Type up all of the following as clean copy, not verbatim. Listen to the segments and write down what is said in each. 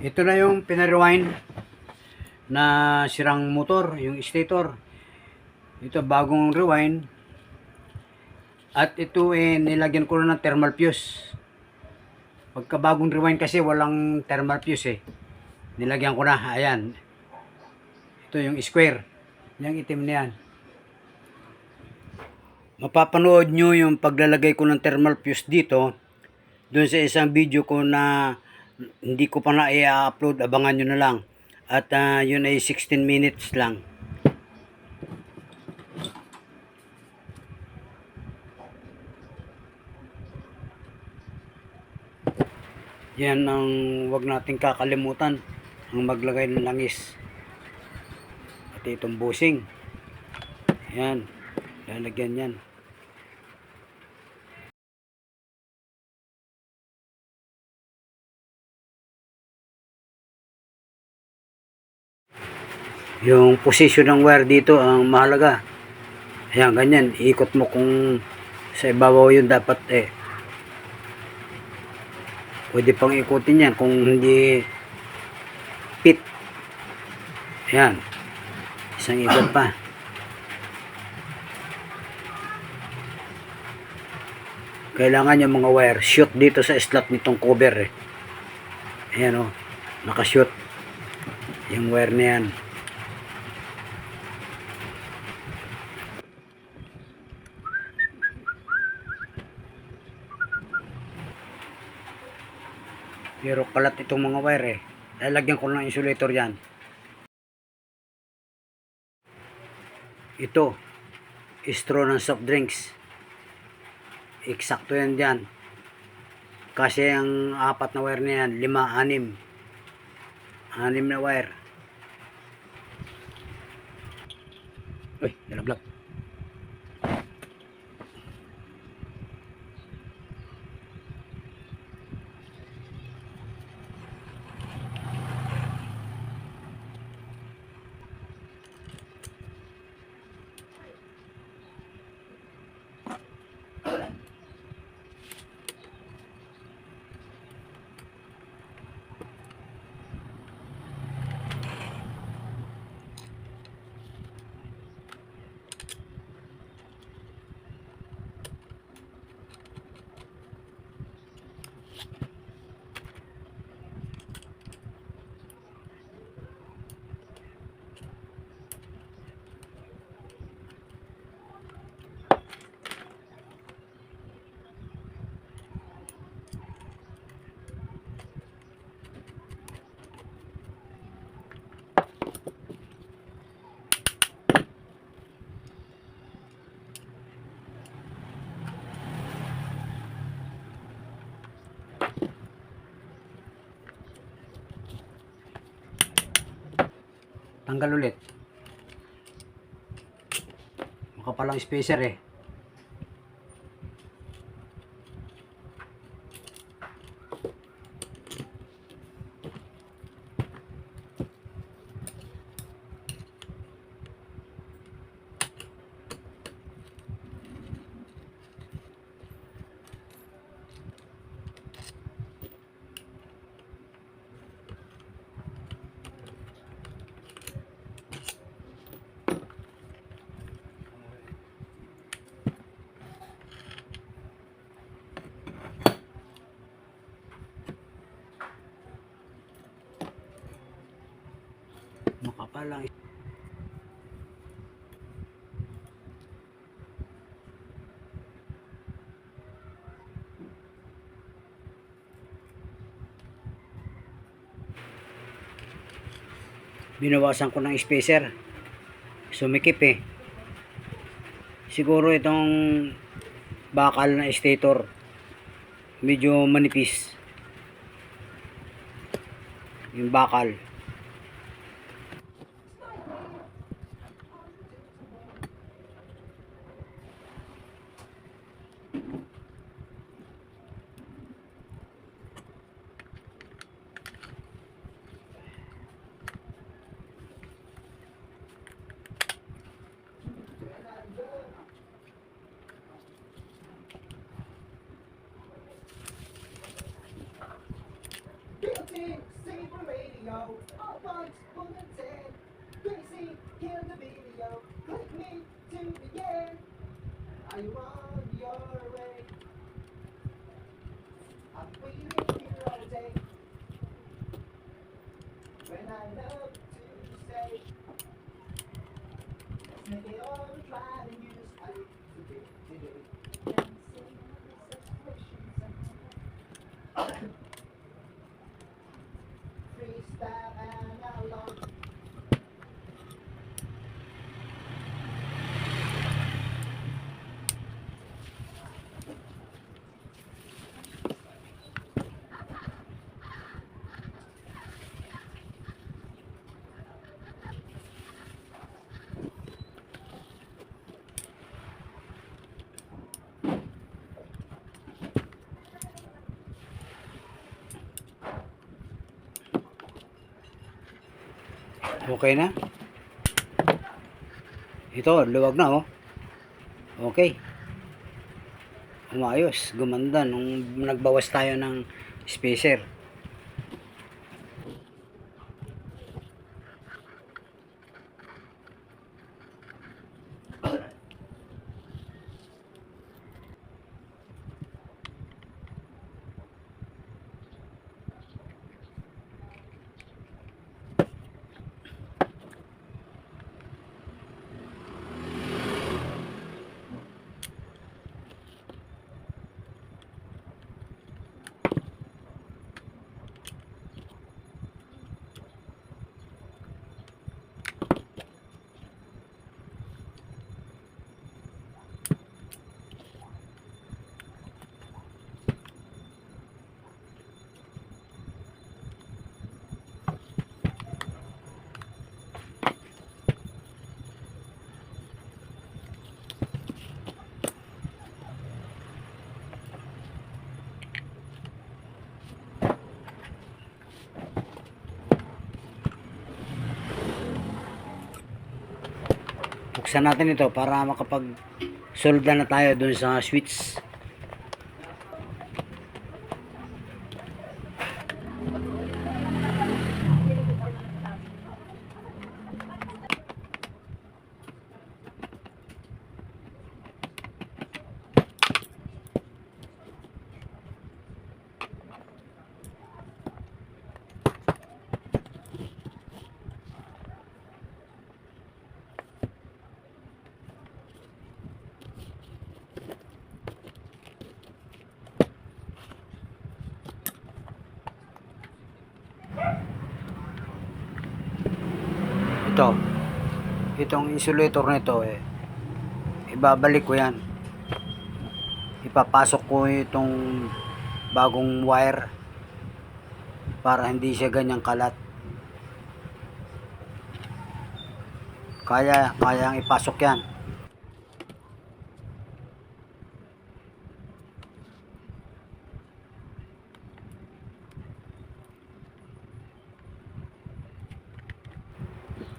Ito na yung pinarewind na sirang motor, yung stator. Ito bagong rewind. At ito nilagyan ko na ng thermal fuse. Pagka bagong rewind kasi walang thermal fuse Nilagyan ko na, ayan. Ito yung square. Yung itim na yan. Mapapanood nyo yung paglalagay ko ng thermal fuse dito doon sa isang video ko na hindi ko pa na i-upload, abangan nyo na lang. At yun ay 16 minutes lang. Yan ang wag nating kakalimutan, ang maglagay ng langis. At itong busing. Yan, lalagyan yan. Yung position ng wire dito ang mahalaga. Ayan, ganyan. Iikot mo kung sa ibabaw yun dapat pwede pang ikutin yan kung hindi fit. Ayan. Isang ikot pa. Kailangan yung mga wire shoot dito sa slot nitong cover Ayan nakashoot yung wire na yan. Pero kalat itong mga wire lalagyan ko ng insulator yan. Ito straw ng soft drinks, eksakto yan dyan kasi ang apat na wire na yan 6 na wire. Uy, nalaglag. Tanggal ulit. Makapalang spacer Makapalang binawasan ko ng spacer, sumikip siguro itong bakal na stator medyo manipis yung bakal. Okay na. Ito, luwag na oh. Okay. Umayos, gumanda nung nagbawas tayo ng spacer. Buksan natin ito para makapag-solda na tayo dun sa switch. Itong insulator nito ibabalik ko yan, ipapasok ko itong bagong wire para hindi siya ganyang kalat. Kayang ipasok yan.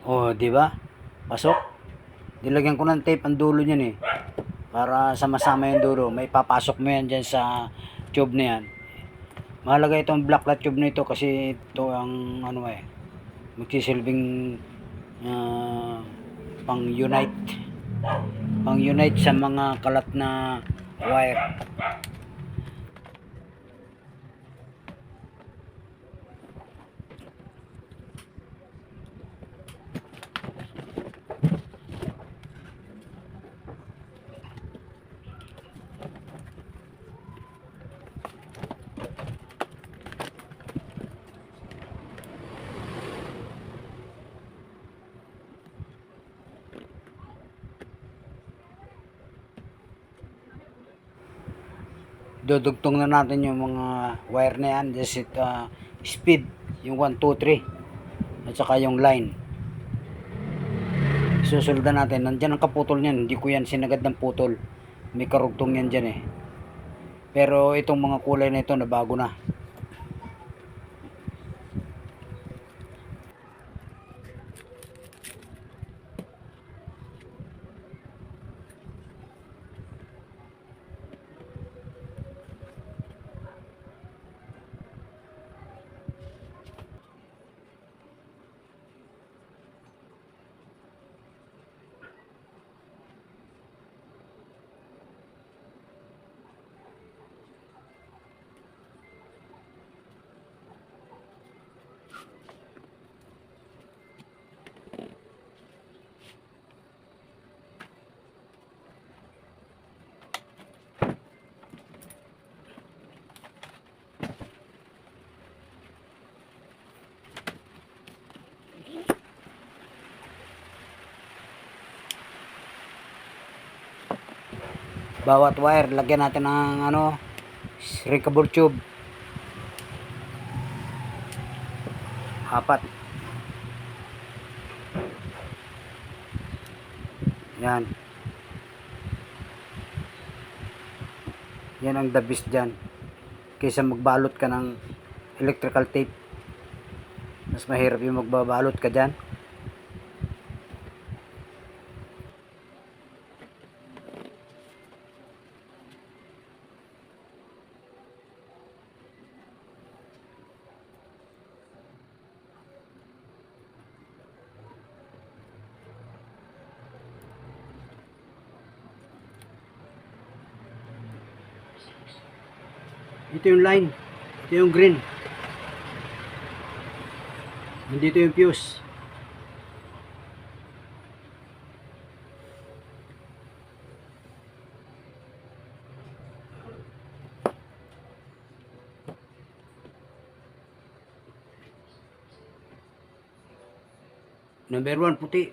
Oh, di ba? Pasok. Nilagyan ko ng tape ang dulo niyan para sama-sama yung dulo. May papasok mo yan dyan sa tube na yan. Mahalaga itong black na tube na ito kasi ito ang magsisilbing pang-unite sa mga kalat na wire. Dudugtong na natin yung mga wire na yan, just speed, yung 1, 2, 3 at saka yung line. Susuldan natin. Nandyan ang kaputol niyan, hindi ko yan sinagad ng putol, may karugtong yan dyan pero itong mga kulay na ito na bago na. Bawat wire, lagyan natin ng ano, shrinkable tube. 4. Yan. Yan ang the best dyan. Kaysa magbalot ka ng electrical tape. Mas mahirap yung magbabalot ka dyan. Ito yung line. Ito yung green. Nandito yung fuse. Number 1, puti.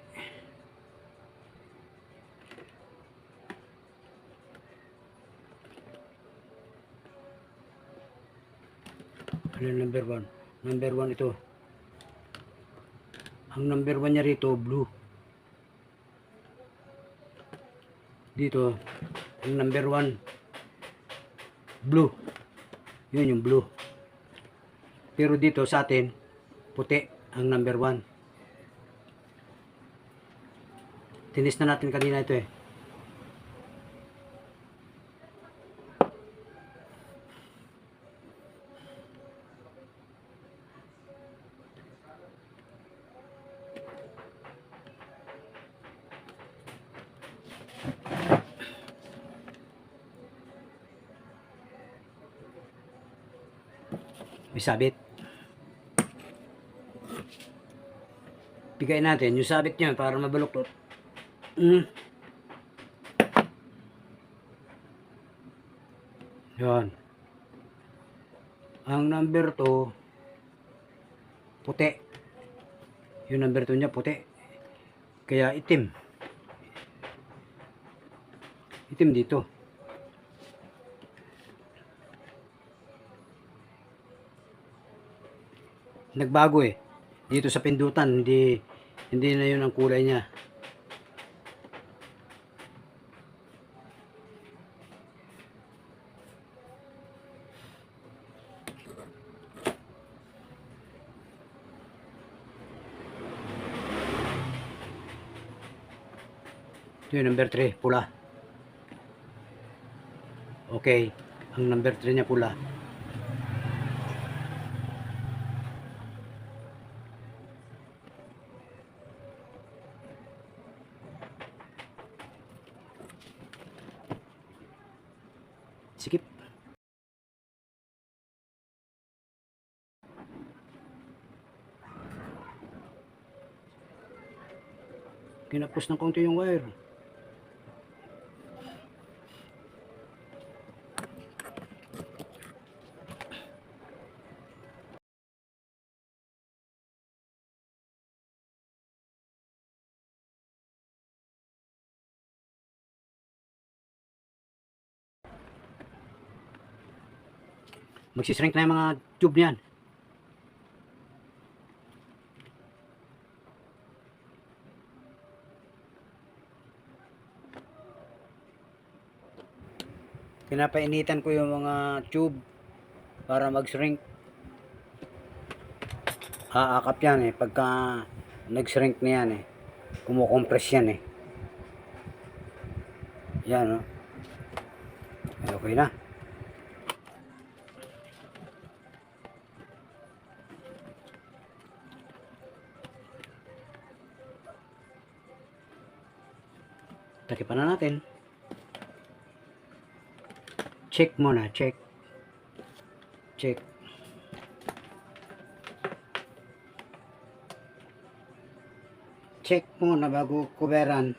Ano yung number 1? Number 1 ito. Ang number 1 niya rito, blue. Dito, ang number 1, blue. Yun yung blue. Pero dito sa atin, puti ang number 1. Tinis na natin kanina ito eh. May sabit. Bigay natin yung sabit niya para mabaluktot. Yan. Ang number 2, puti. Yung number 2 niya, puti. Kaya itim. Itim dito. Nagbago eh. Dito sa pindutan, hindi na yun ang kulay niya. Ito yung number 3, pula. Okay, ang number 3 niya pula. Sikip. Kinapos ng konti yung wire. Magsishrink na yung mga tube niyan. Pinapainitan ko yung mga tube para mag-shrink. Aakap yan eh. Pagka nag-shrink na yan eh. Kumukompress yan eh. Yan, no? Okay na. Takipan na natin. Check muna, check. Check. Check muna bago kuberan.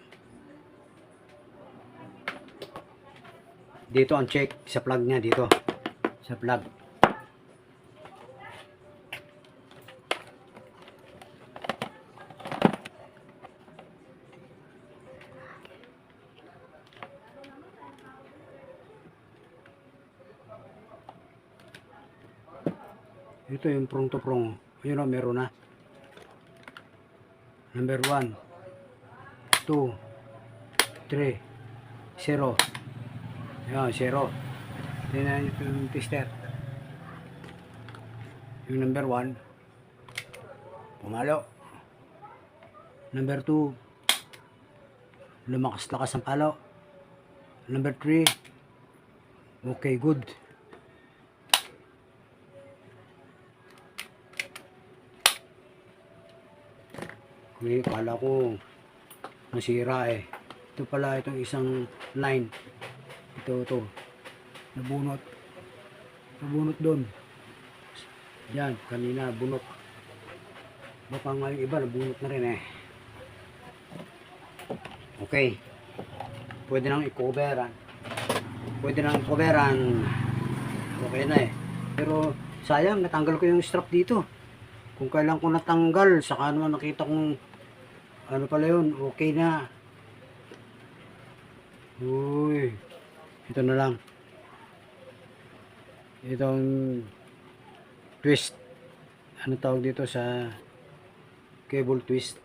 Dito ang check sa plug niya dito. Sa plug. Ito yung prong to prong. Ayun o, meron na. Number 1, 2, 3, 0. Ayan, 0. Tingnan nyo yung tester. Yung number 1, pumalo. Number 2, lumakas-lakas ang palo. Number 3, okay, good. Okay, kala ko nasira eh. Ito pala itong isang line. Ito. Nabunot. Nabunot doon. Yan, kanina bunot. Baka nga yung iba nabunot na rin eh. Okay. Pwede nang i-coveran. Okay na eh. Pero sayang, natanggal ko yung strap dito. Kung kailan ko natanggal, saka naman nakita kong ano pala yun, okay na. Uy. Ito na lang. Itong twist. Ano tawag dito sa cable twist?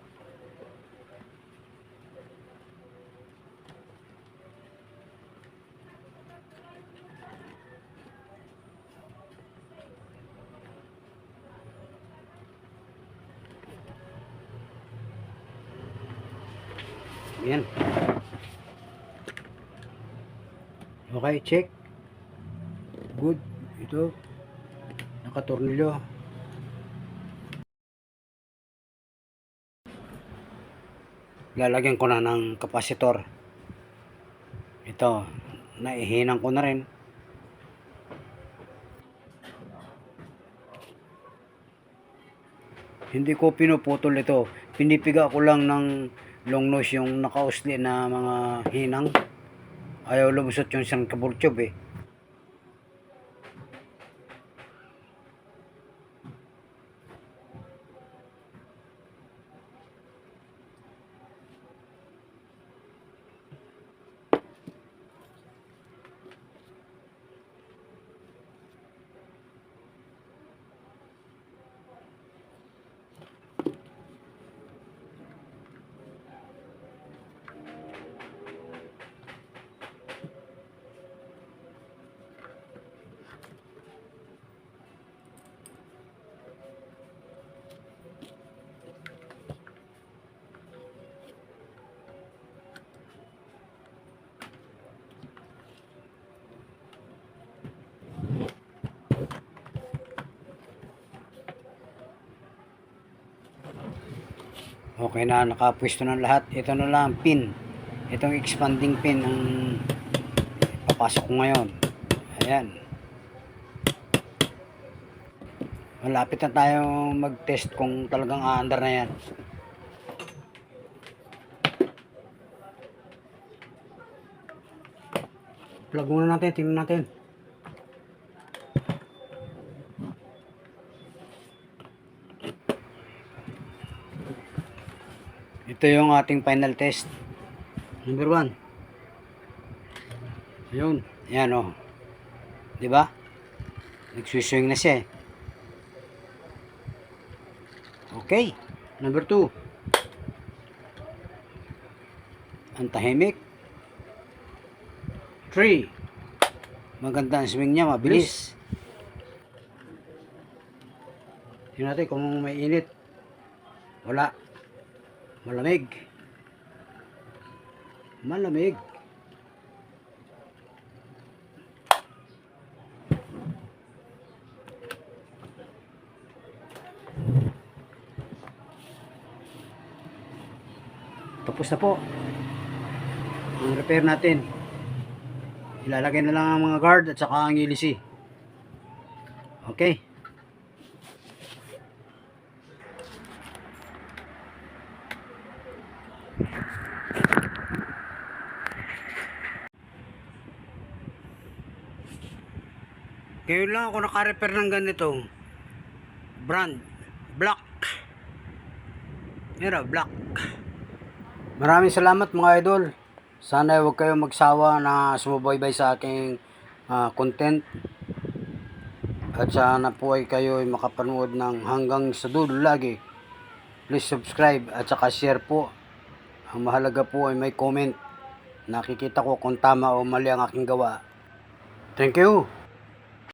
Yan. Okay, check. Good. Ito. Nakatornilyo. Lalagyan ko na ng kapasitor. Ito. Naihinan ko na rin. Hindi ko pinuputol ito. Pinipiga ko lang ng long nose yung nakausli na mga hinang. Ayaw lumusot yung isang kabultyob eh. Okay na, nakapwesto na lahat. Ito na lang pin. Itong expanding pin ang papasok ko ngayon. Ayan. Malapit na tayo mag-test kung talagang aandar na yan. Plug muna natin, tingnan natin. Ito yung ating final test. Number 1. Ayun. Ayan o. Diba? Nagsuswing na siya eh. Okay. Number 2. Ang tahimik. 3. Maganda ang swing niya. Mabilis. Tingnan natin kung may init. Wala. Malamig. Malamig. Tapos na po. Ang repair natin. Ilalagay na lang ang mga guard at saka ang ilisi. Okay. Ngayon lang ako naka-repair ng ganito. Brand. Black. Yan, black. Maraming salamat mga idol. Sana huwag kayong magsawa na sumubaybay sa aking content. At sana po ay kayo ay makapanood ng hanggang sa dulo lagi. Please subscribe at saka share po. Ang mahalaga po ay may comment. Nakikita ko kung tama o mali ang aking gawa. Thank you.